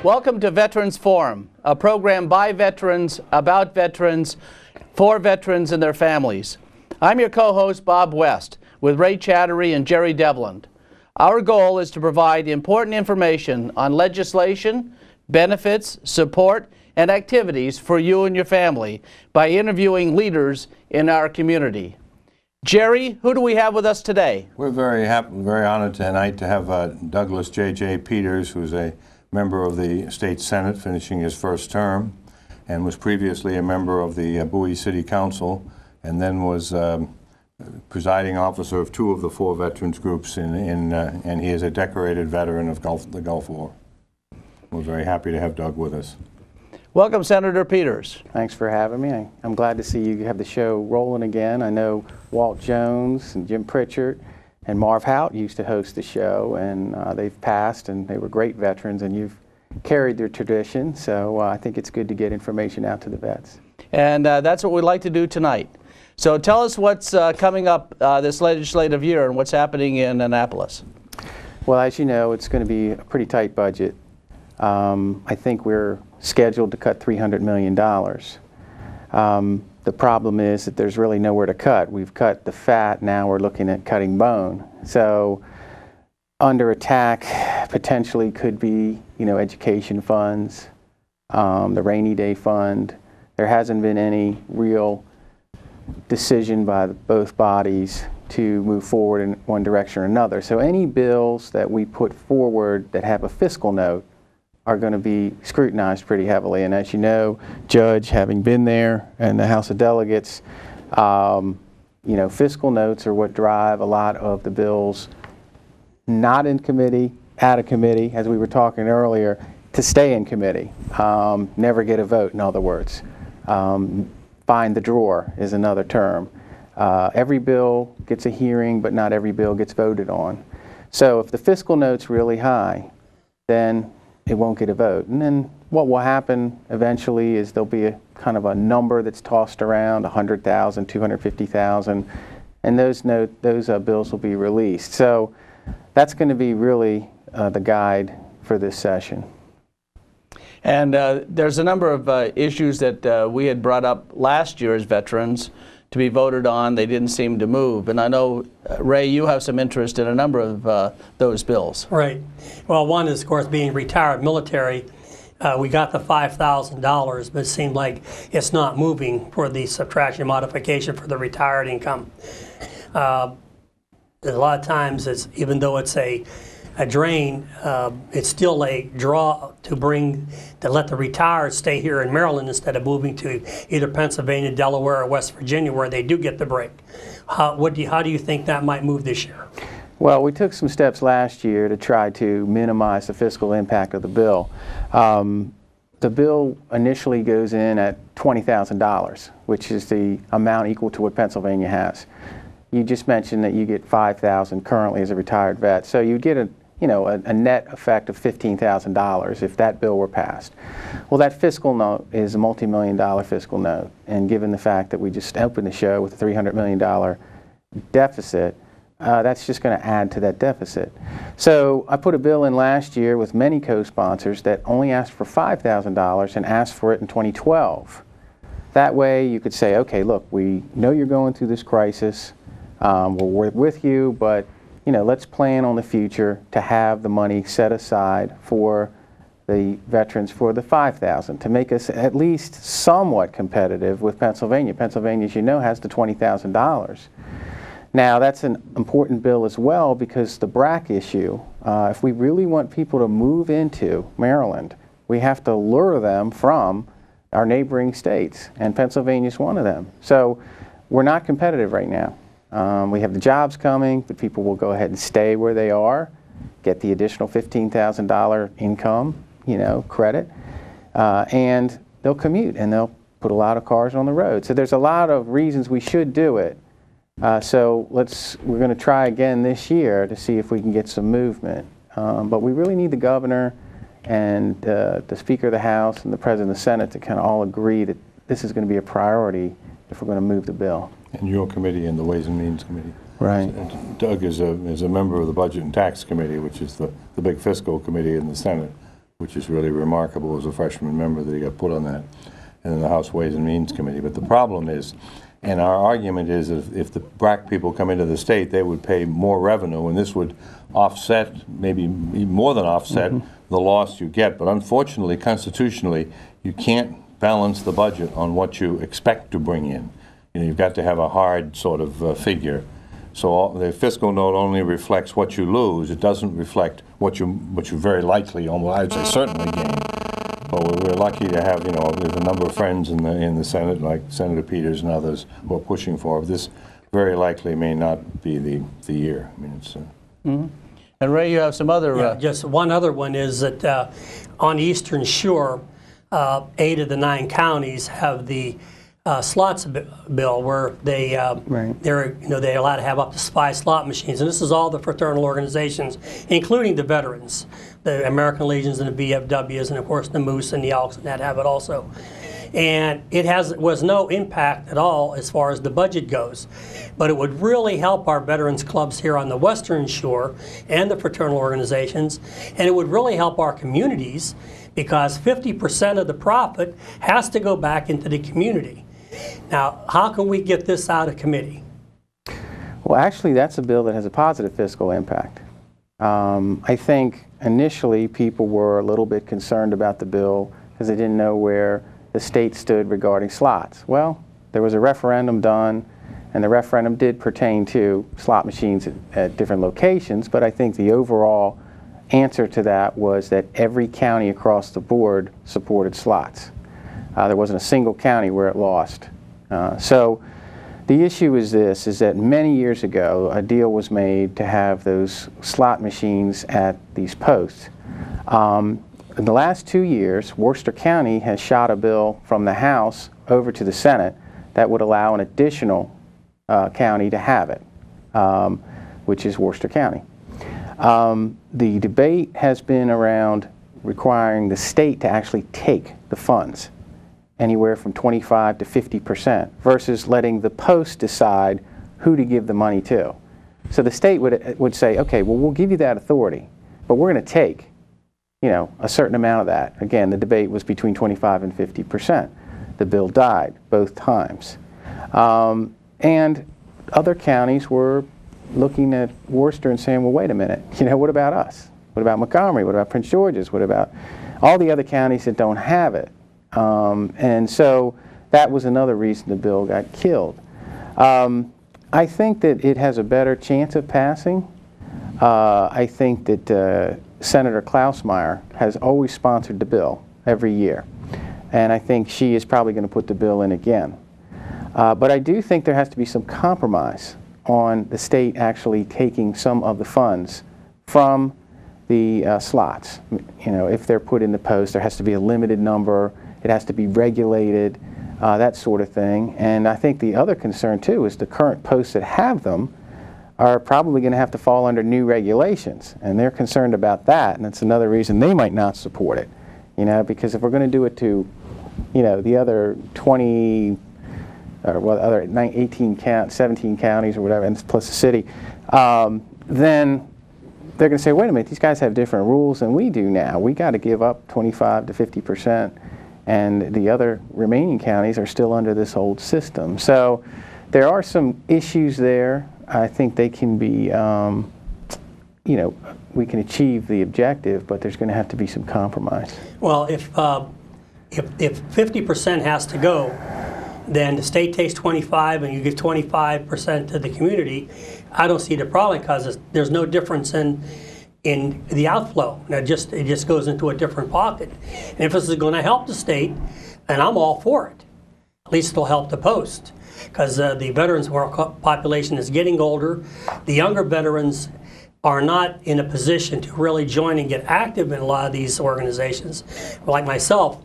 Welcome to Veterans Forum, a program by veterans, about veterans, for veterans and their families. I'm your co-host, Bob West, with Ray Chattery and Jerry Devlin. Our goal is to provide important information on legislation, benefits, support, and activities for you and your family by interviewing leaders in our community. Jerry, who do we have with us today? We're very happy, very honored tonight to have Douglas J.J. Peters, who's a member of the State Senate, finishing his first term, and was previously a member of the Bowie City Council, and then was presiding officer of 2 of the 4 veterans groups, and he is a decorated veteran of the Gulf War. We're very happy to have Doug with us. Welcome, Senator Peters. Thanks for having me. I'm glad to see you have the show rolling again. I know Walt Jones and Jim Pritchard and Marv Hout used to host the show, and they've passed, and they were great veterans, and you've carried their tradition, so I think it's good to get information out to the vets. And that's what we'd like to do tonight. So tell us what's coming up this legislative year and what's happening in Annapolis. Well, as you know, it's going to be a pretty tight budget. I think we're scheduled to cut $300 million. The problem is that there's really nowhere to cut. We've cut the fat, now we're looking at cutting bone. So under attack potentially could be, education funds, the rainy day fund. There hasn't been any real decision by both bodies to move forward in one direction or another. So any bills that we put forward that have a fiscal note are going to be scrutinized pretty heavily. And as you know, Judge, having been there, and the House of Delegates, fiscal notes are what drive a lot of the bills not in committee, out of committee, as we were talking earlier, to stay in committee. Never get a vote, in other words. Find the drawer is another term. Every bill gets a hearing, but not every bill gets voted on. So if the fiscal note's really high, then it won't get a vote. And then what will happen eventually is there'll be a kind of a number that's tossed around, 100,000, 250,000, and those bills will be released. So that's going to be really the guide for this session. And there's a number of issues that we had brought up last year as veterans to be voted on. They didn't seem to move. And I know, Ray, you have some interest in a number of those bills. Right. Well, one is, of course, being retired military. We got the $5,000, but it seemed like it's not moving for the subtraction modification for the retired income. A lot of times, even though it's a drain, it's still a draw to let the retired stay here in Maryland instead of moving to either Pennsylvania, Delaware, or West Virginia, where they do get the break. How do you think that might move this year? Well, we took some steps last year to try to minimize the fiscal impact of the bill. The bill initially goes in at $20,000, which is the amount equal to what Pennsylvania has. You just mentioned that you get $5,000 currently as a retired vet, so you get a net effect of $15,000 if that bill were passed. Well, that fiscal note is a multi-million-dollar fiscal note, and given the fact that we just opened the show with a $300 million deficit, that's just going to add to that deficit. So I put a bill in last year with many co-sponsors that only asked for $5,000 and asked for it in 2012. That way you could say, okay, look, we know you're going through this crisis. We're with you, but let's plan on the future to have the money set aside for the veterans for the $5,000 to make us at least somewhat competitive with Pennsylvania. Pennsylvania, as you know, has the $20,000. Now, that's an important bill as well because the BRAC issue, if we really want people to move into Maryland, we have to lure them from our neighboring states, and Pennsylvania is one of them. So we're not competitive right now. We have the jobs coming, but people will go ahead and stay where they are, get the additional $15,000 income, credit, and they'll commute and they'll put a lot of cars on the road. So there's a lot of reasons we should do it. So we're going to try again this year to see if we can get some movement. But we really need the governor and the Speaker of the House and the President of the Senate to kind of all agree that this is going to be a priority if we're going to move the bill. And your committee and the Ways and Means Committee. Right. Doug is a member of the Budget and Tax Committee, which is the big fiscal committee in the Senate. which is really remarkable as a freshman member that he got put on that, and in the House Ways and Means Committee. But the problem is, and our argument is, if the BRAC people come into the state, they would pay more revenue, and this would offset, maybe more than offset, the loss you get. But unfortunately, constitutionally, you can't balance the budget on what you expect to bring in. You know, you've got to have a hard sort of figure. So the fiscal note only reflects what you lose. It doesn't reflect what you very likely, almost I'd say certainly, gain. But we're lucky to have, you know, there's a number of friends in the Senate, like Senator Peters and others, who are pushing for it. This very likely may not be the year. I mean, it's. And Ray, you have some other. Yeah, just one other one is that on the Eastern Shore, 8 of the 9 counties have the slots bill where they they're allowed to have up to 5 slot machines, and this is all the fraternal organizations, including the veterans, the American Legions and the VFWs, and of course the Moose and the Elks and that have it also. And it was no impact at all as far as the budget goes, but it would really help our veterans clubs here on the Western Shore and the fraternal organizations, and it would really help our communities because 50% of the profit has to go back into the community. Now, how can we get this out of committee? Well, actually, that's a bill that has a positive fiscal impact. I think initially people were a little bit concerned about the bill because they didn't know where the state stood regarding slots. Well, there was a referendum done, and the referendum did pertain to slot machines at different locations, but I think the overall answer to that was that every county across the board supported slots. There wasn't a single county where it lost. So the issue is this, is that many years ago a deal was made to have those slot machines at these posts. In the last 2 years, Worcester County has shot a bill from the House over to the Senate that would allow an additional county to have it, which is Worcester County. The debate has been around requiring the state to actually take the funds, anywhere from 25 to 50%, versus letting the post decide who to give the money to. So the state would say, okay, well, we'll give you that authority, but we're going to take, you know, a certain amount of that. Again, the debate was between 25 and 50%. The bill died both times. And other counties were looking at Worcester and saying, well, wait a minute, you know, what about us? What about Montgomery? What about Prince George's? What about all the other counties that don't have it? And so that was another reason the bill got killed. I think that it has a better chance of passing. I think that Senator Klausmeier has always sponsored the bill every year. And I think she is probably going to put the bill in again. But I do think there has to be some compromise on the state actually taking some of the funds from the slots. You know, if they're put in the post, there has to be a limited number. It has to be regulated, that sort of thing. And I think the other concern, too, is the current posts that have them are probably going to have to fall under new regulations. And they're concerned about that, and that's another reason they might not support it. You know, because if we're going to do it to, you know, the other 20 or well, other 17 counties or whatever, and plus the city, then they're going to say, wait a minute, these guys have different rules than we do now. We got to give up 25 to 50%, and the other remaining counties are still under this old system. So there are some issues there. I think they can be, you know, we can achieve the objective, but there's going to have to be some compromise. Well, if 50% has to go, then the state takes 25 and you give 25% to the community. I don't see the problem because there's no difference in the outflow. It just goes into a different pocket. And if this is going to help the state, then I'm all for it. At least it'll help the post, because the veterans population is getting older. The younger veterans are not in a position to really join and get active in a lot of these organizations. Like myself,